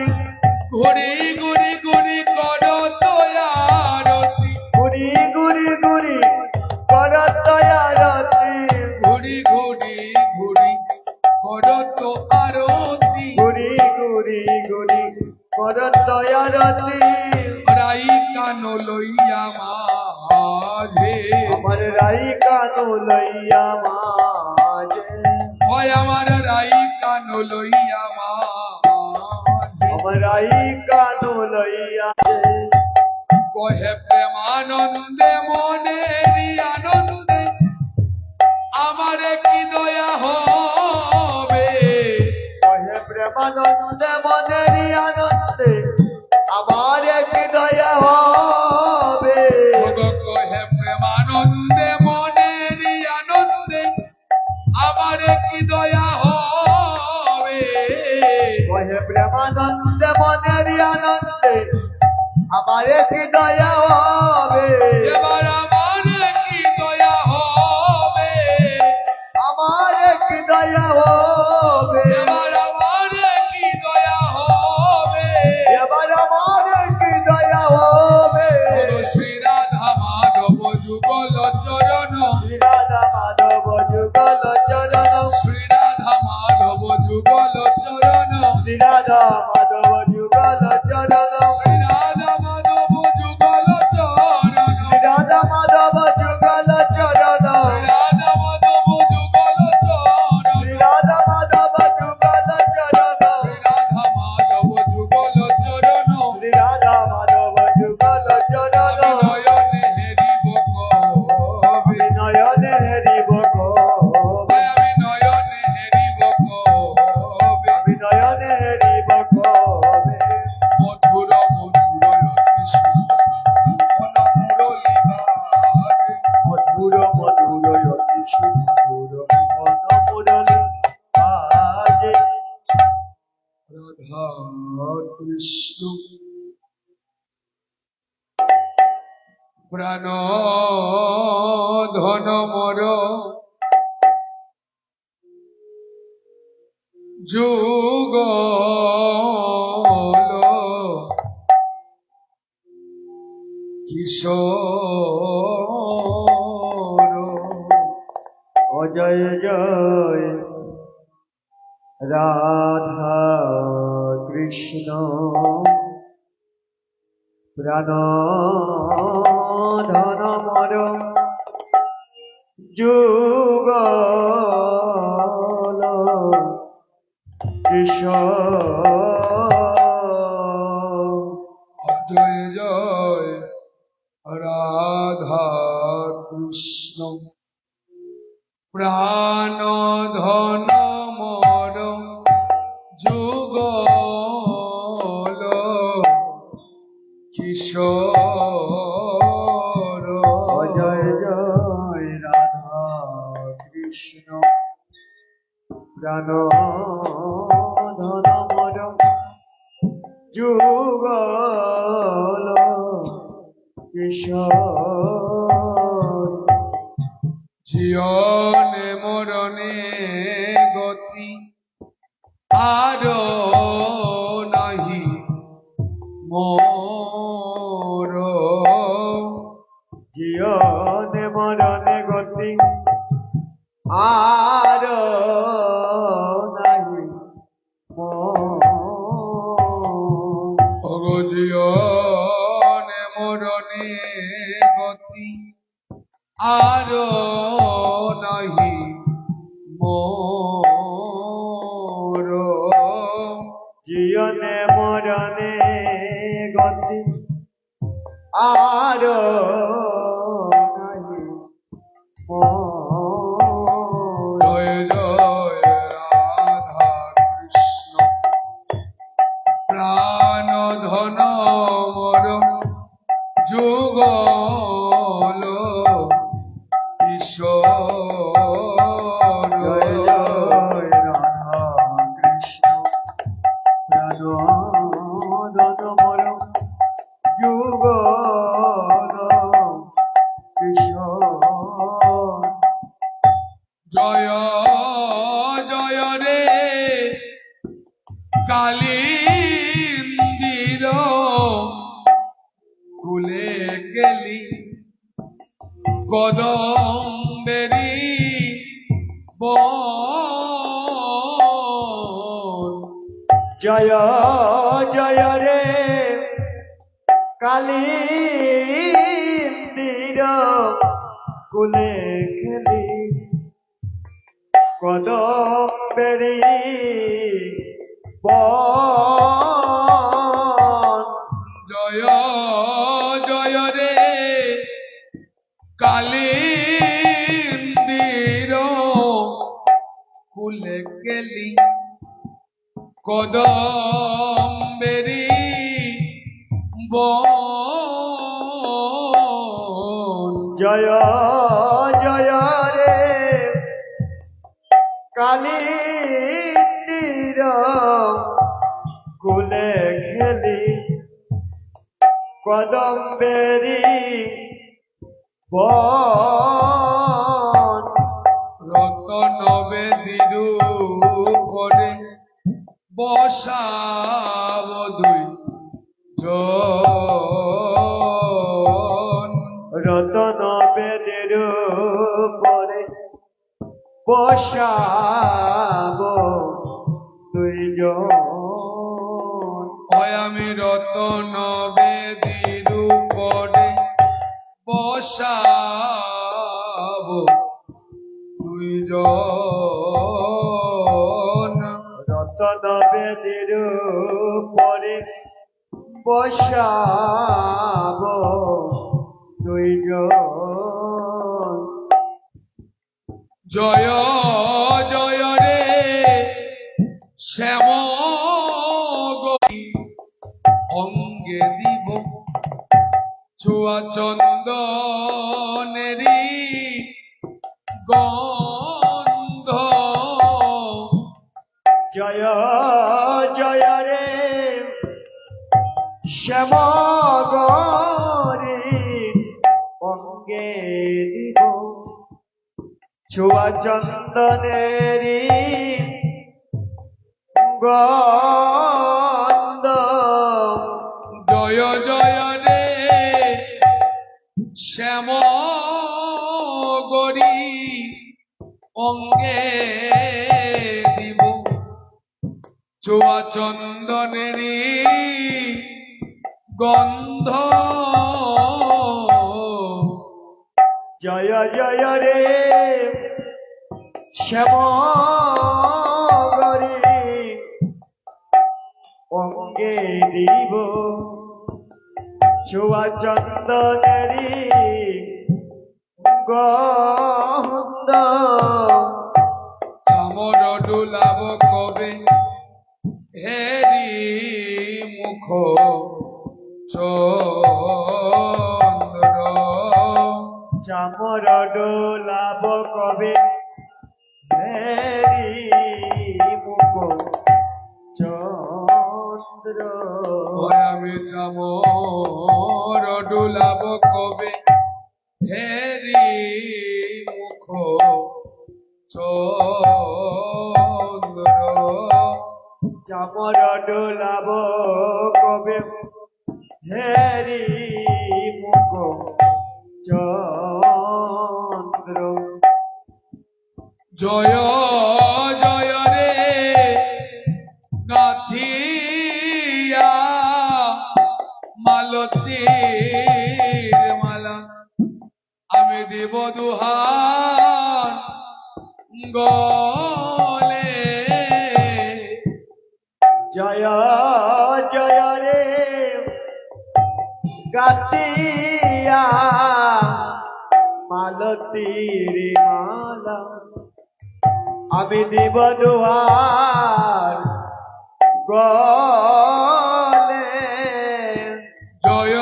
ঘুরি ঘুরি ঘুরি করত আরতি ঘুরি ঘুরি ঘুরি করত আরতি ঘুরি ঘুরি ঘুরি করত আরতি ঘুরি ঘুরি ঘুরি করত আরতি রাই কান লইয়া মাঝে আমার রাই কানু লইয়া মাঝে হয় আমার রাই কান লইয়া মাঝে আমার রাই কানু লইয়া কহে প্রেমানন্দে মনেরই আনন্দে আমার কি দয়া হবে। কহে প্রেমানন্দে মনেরই আনন্দে আমার কি দয়া হবে ওগো কহে প্রেমানন্দে মনেরই আনন্দে আমার কি দয়া হবে। কহে প্রেমানন্দে মনেরই আনন্দে আমার কি দয়া হবে এবার আমার কি দয়া হবে। আমার কি দয়া হবে এবার আমার কি দয়া হবে। এবার আমার কি দয়া হবে ওগো শ্রী রাধা মাধব যুগল চরণ শ্রী রাধা মাধব যুগল চরণ শ্রী রাধা মাধব যুগল চরণ শ্রী রাধা মাধব যুগল চরণ শ্রী রাধা মাধব যুগল চরণ শ্রী রাধা মাধব যুগল চরণ শ্রী রাধা মাধব যুগল চরণ শ্রী রাধা মাধব যুগল চরণ শ্রী রাধা মাধব যুগল চরণ শ্রী রাধা মাধব যুগল চরণ নয়নে হেরিব কবে নয়নে হেরিব কবে আমি নয়নে হেরিব কবে আমি নয়নে হেরিব কবে মধুর মধুর অতি সুমধুর মুরলী বাজে। মধুর মধুর অতি সুমধুর মন মুরলী বাজে রাধা কৃষ্ণ প্রাণ ধন মর যুগল কিশোর অজয় জয় রাধা কৃষ্ণ প্রাণ ধন মর যুগল কিশোর। জয় জয় রাধা কৃষ্ণ প্রাণ ধন মর যুগল কিশোর। জয় জয় রাধা কৃষ্ণ প্রাণ ধন মর যুগল কিশোর। জীবনে মরণে গতি আর নাহি মোর। জীবনে মরণে গতি আর নাহি মোর। জীবনে মরণে গতি আর নাহি মোর। জীবনে মরণে গতি আর নাহি মোর। জয় জয় রাধা কৃষ্ণ প্রাণ ধন মর যুগল কিশোর। জয় জয় রাধা কৃষ্ণ প্রাণ ধন মর যুগল কিশোর। জয় জয় রে কালিন্দির কুলে গেলি কদম্বেরি বন। জয় জয় রে কালিন্দির কুলে খেলি কদম্বেরি বন। জয় জয় রে কালিন্দির কুলে গেলি কদম্বেরি বন। জয় জয় রে কালিন্দির কুলে খেলি কদম্বেরি বন। রতন বেদিরু পরে বসাব দুই জন। রতন বেদের পরে বসাব দুইজন। হয় আমি রতন বেদির পরে বসাব দুইজন। রতন বেদের পরে বসাব দুইজন। জয় জয় রে শ্যাম অঙ্গে দিব চুয়া চন্দনেরি গন্ধ। জয় জয় রে শ্যাম গরি অঙ্গে দিব ছোয়া চন্দনেরি গন্ধ। জয় জয় রে শ্যাম গরি অঙ্গে দিব ছোঁয়া চন্দনেরই গন্ধ জয় জয় রে শ্যামগরি অঙ্গে দিব ছোঁয়া চন্দনেরই গন্ধ চামর ডুলাব কবে হেরি মুখ চন্দ্র চামর ডোলাব কবে হেরি মুখ চন্দ্র আমি চামর ডুলাব কবে হেরি মুখ চন্দ্র চামর ডোলাব কবে হেরি মুখ চন্দ্র জয় জয় রে গাথিয়া মালতীর মালা আমি দেব দুহার গলে জয় জয় রে গাতিয়া মালতীর মালা আমি দিব দুয়ার গলে জয়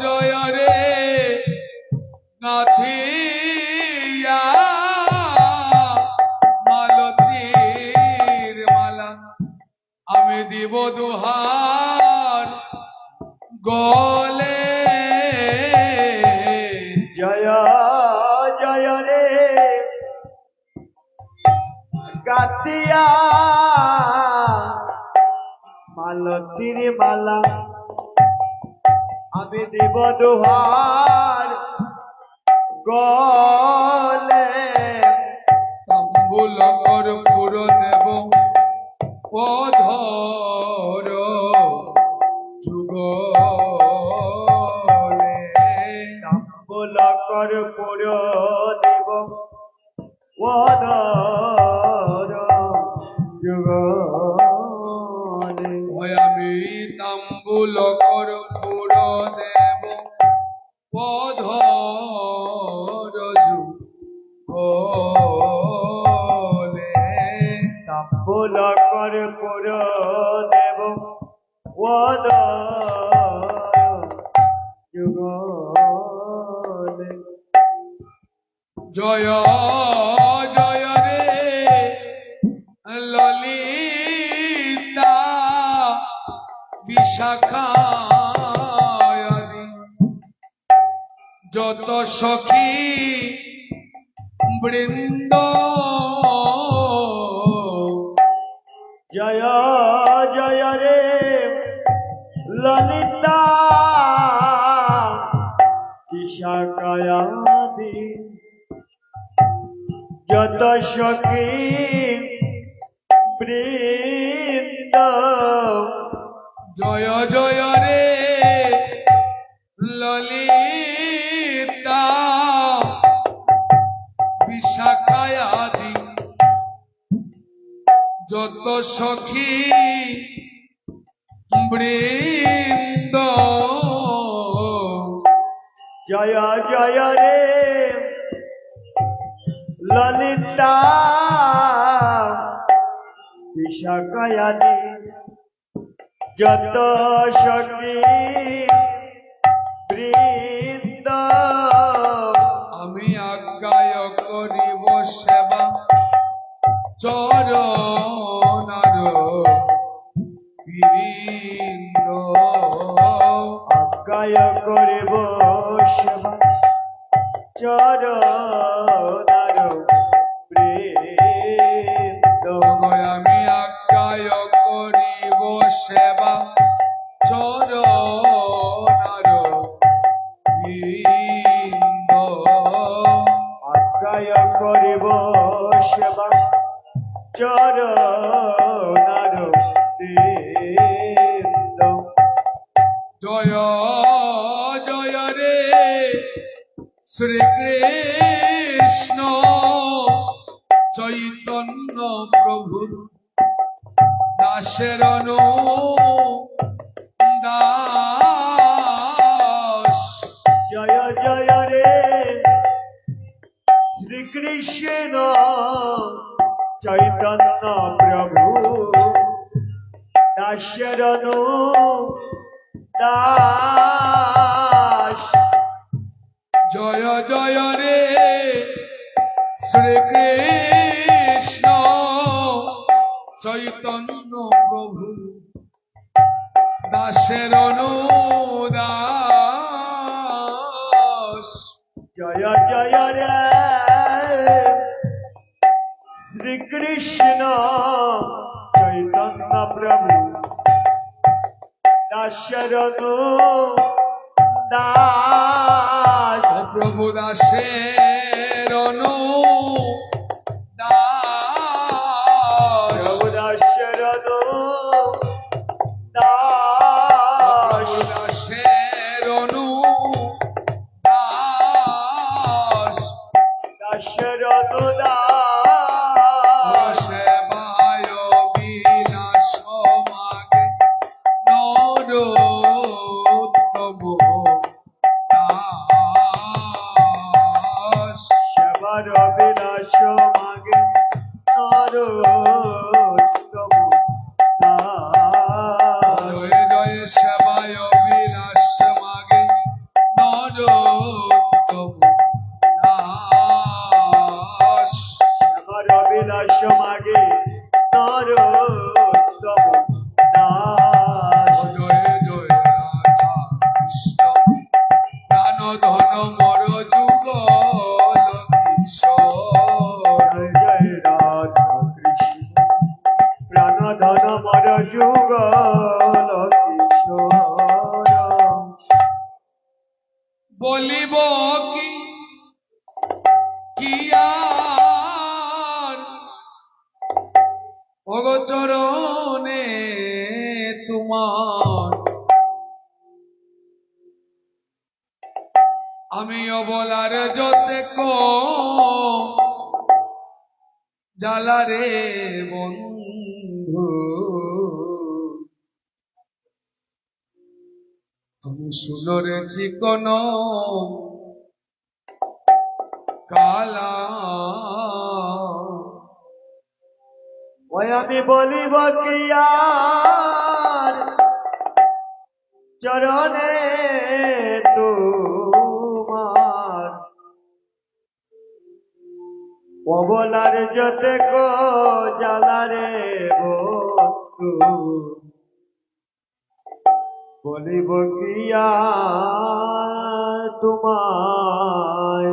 জয় রে গাথিয়া মালতীর মালা আমি দিব দুহার গলে জয় জয় রে গাতিয়া মালতীর মালা আমি দিব দুহার গলে তাম্বুল কর্পূর দেব পধর যুগলে তাম্বুল কর্পূর দেব ওদর যুগলে আমি তাম্বুল কর্পূর দেব পধর যুগলে তাম্বুল কর্পূর দেব ওদর যুগলে জয় জয় রে ললিতা বিশাখায়াদি যত সখী বৃন্দ জয় জয় রে ললিতা বিশাখায়াদি যত সখী বৃন্দ জয় জয় রে ললিতা বিশাখায়াদি যত সখী বৃন্দ জয় জয় রে ললিতা বিশাখায়াদি যত সখী বৃন্দ আমি আজ্ঞায় করিব সেবা চরণার বীন্দ্র আজ্ঞায় করিব সেবা চরণার বৃন্দ আমি আজ্ঞায় করিব সেবা চরণার বীন্দ্র আজ্ঞায় করিব সেবা চরণার গোবিন্দ জয় জয় রে শ্রীকৃষ্ণ চৈতন্য প্রভু দাসের দাস জয় জয় রে শ্রীকৃষ্ণ চৈতন্য প্রভু দাসরণু দাস জয় জয় রে শ্রীকৃষ্ণ চৈতন্য প্রভু দাসের দাস জয় জয় রে শ্রীকৃষ্ণ চৈতন্য প্রভু দাসরণু দাস প্রভু দাসের দাস প্রভু দাসরণু দাস প্রভু দাসের দাস দাসরণু দাস সেবায় বিলাস মাগে নরোত্তম দাস সেবার বিলাস মাগে নরোত্তম দাস জয় জয় সেবায় বিলাস মাগে নরোত্তম দাস সেবার বিলাস মাগে নরোত্তম দাস জয় জয় রাধা কৃষ্ণ প্রাণ ধন মর যুগল কিশোর জয় জয় রাধা কৃষ্ণ প্রাণ ধন মর যুগল কিশোর বলিব কি আর অগচরণে তোমার আমি অবলার যতে জালারে বন্ধু তুমি শুনরে চিকন কালা ওই আমি বলিব কি আর চরণে তোমার অবলার যতে কো জালারে বন্ধু বলিব কি আর তোমায়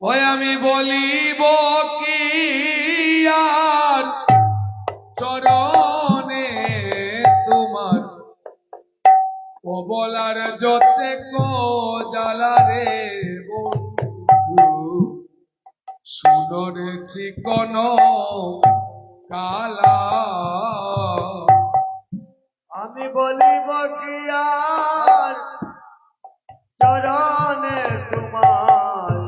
ওই আমি বলিব কি আর চরণে তোমার অবলার যতে জালারে বন্ধু সুনরে চিকন কালা আমি বলিব কি আর চরণে তোমার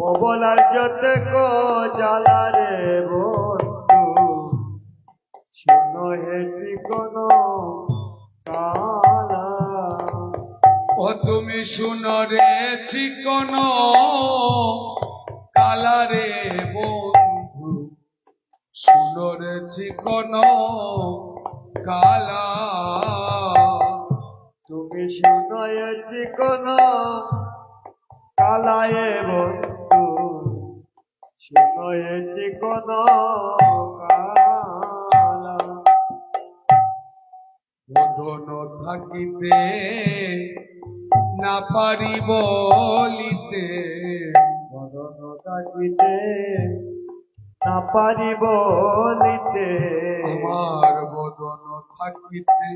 অবলার যতে কো জালারে বন্ধু শোনো হেটি কোন কালা ও তুমি শুনরে চিকন কালারে বন্ধু শুনরে চিকন কালা তুমি শোনো হেটি কোন কালায়ে বন্ধু শোনো হেটি কোন কালা বদন থাকিতে না পারি বলিতে বদন থাকিতে না পারি বলিতে আমার বদন থাকিতে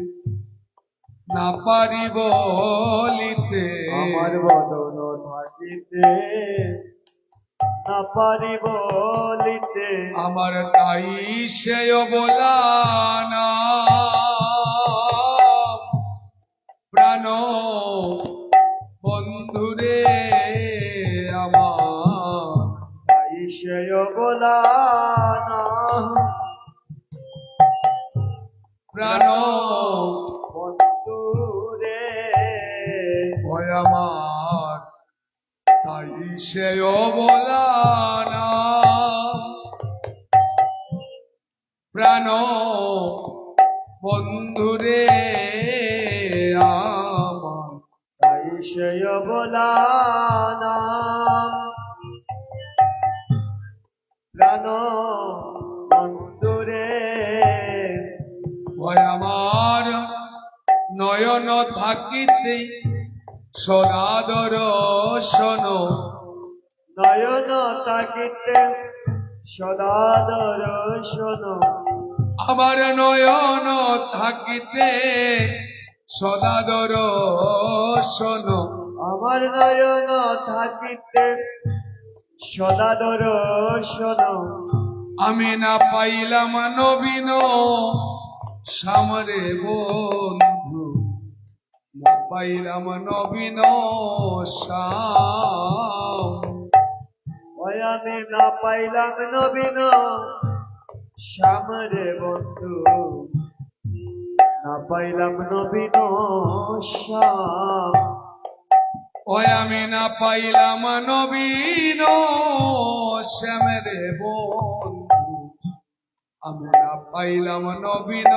না পারি বলিতে আমার বদন থাকিতে না পারি বলিতে আমার তাই সে বলা না প্রাণ বন্ধুরে আমার তাই সে বলা না প্রাণ বন্ধু রে ভয় আমার তাই সে বলা না প্রাণ বন্ধুরে আমার তাই সে বলা না প্রাণ বন্ধু রে ভয় আমার নয়ন থাকিতে সদা দর্শন নয়ন তাকিতে সদা দর্শন আমার নয়ন থাকিতে সদা দর্শন আমার নয়ন থাকিতে সদা দর্শন আমি না পাইলাম নবীন সামরে বন্ধু না পাইলাম নবীন শ্যাম ওই আমি না পাইলাম নবীন শ্যামরে বন্ধু না পাইলাম নবীন শ্যাম ওই আমি না পাইলাম নবীন শ্যামরে বন্ধু আমি না পাইলাম নবীন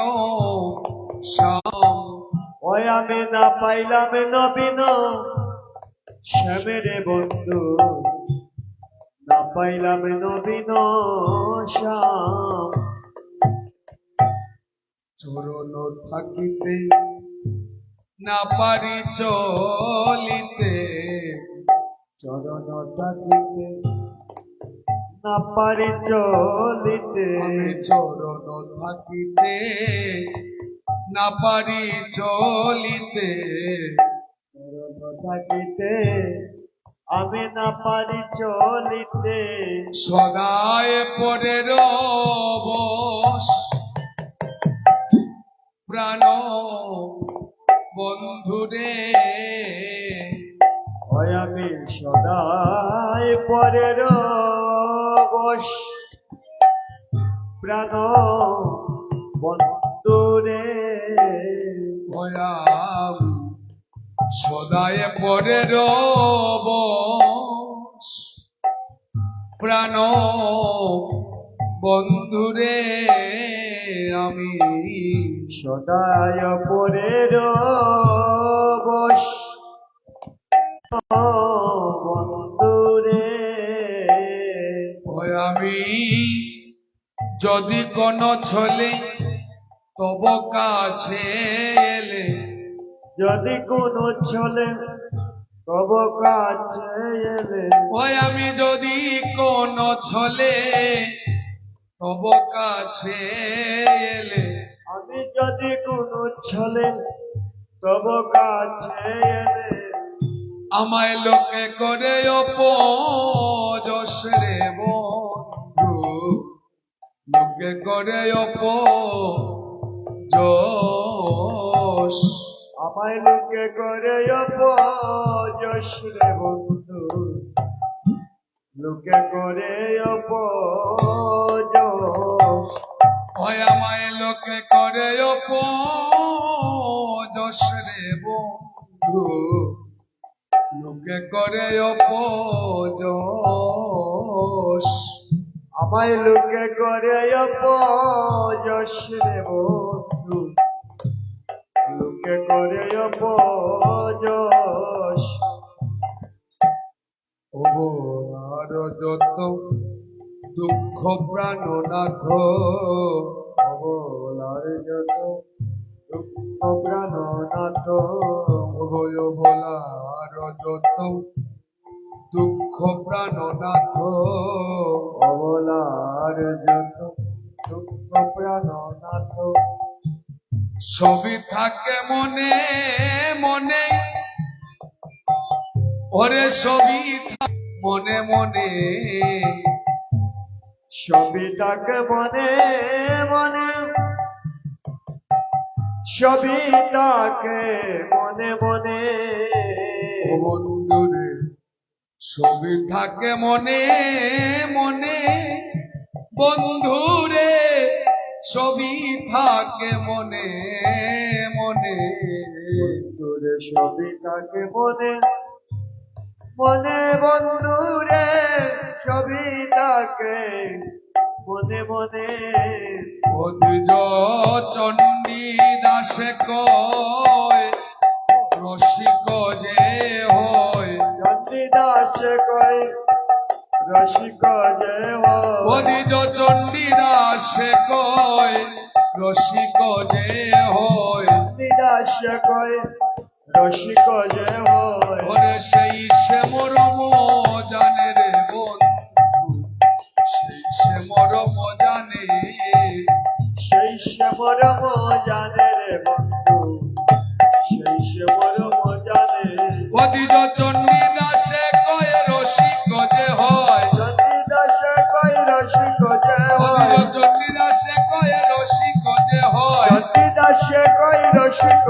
শ্যাম ওই আমি না পাইলাম নবীন শ্যামরে বন্ধু না পাইলাম নবীন শ্যাম চরণ থাকিতে না পারি চলিতে চরণ থাকিতে না পারি চলিতে আমি চরণ থাকিতে না পারি চলিতে চরণ থাকিতে আমি না পারি চলিতে সদায় পরে রবস প্রাণ বন্ধুরে হয় আমি সদাই পরের বশ প্রাণ বন্ধুরে ভয়াম সদায় পরে রবস প্রাণ বন্ধুরে আমি সদায় পরের বশ বন্ধুরে ওই আমি যদি কোন ছলে তব কাছে এলে যদি কোনো ছলে তব কাছে এলে ওই আমি যদি কোন ছলে তব কাছে এলে আমি যদি কোনো ছলে তব কাছে এলে আমায় লোকে করে অপযশ রে বন্ধু লোকে করে অপযশ আমায় লোকে করে অপযশ রে বন্ধু লোকে করে অপযশ ওই আমায় লোকে করে অপযশ রে বন্ধু লোকে করে অপযশ আমায় লোকে করে অপযশ রে বন্ধু লোকে করে অপযশ আর যত দুঃখ প্রাণনাথ অবলার যত দুঃখ প্রাণনাথ ভয় বলার যত দুঃখ প্রাণনাথ অবলার যত দুঃখ প্রাণনাথ সবই থাকে মনে মনে ওরে সবই মনে মনে সবই থাকে মনে মনে, সবই থাকে মনে মনে। ও বন্ধুরে সবই থাকে মনে মনে, বন্ধুরে সবই থাকে মনে মনে। বন্ধুরে সবই থাকে মনে মনে, বন্ধুরে সবই থাকে মনে মনে। অদ্বৈত চণ্ডী দাসে কয় রসিক যে হয়, চণ্ডী দাসে কয় রসিক যে হয়। অদ্বৈত চণ্ডী দাসে কয় রসিক যে হয়। চণ্ডী দাসে কয় রসিক যে হয়। ওরে সেই সে মরম জানে রে বন্ধু, সেই সে মরম জানে, সেই সে মরম জানে রে বন্ধু, সেই সে মরম জানে। অদ্বৈত চণ্ডী দাসে কয় রসিক যে হয়, চণ্ডী দাসে কয় রসিক যে হয়। অদ্বৈত চণ্ডী দাসে কয় রসিক যে হয়। চণ্ডী দাসে কয় রসিক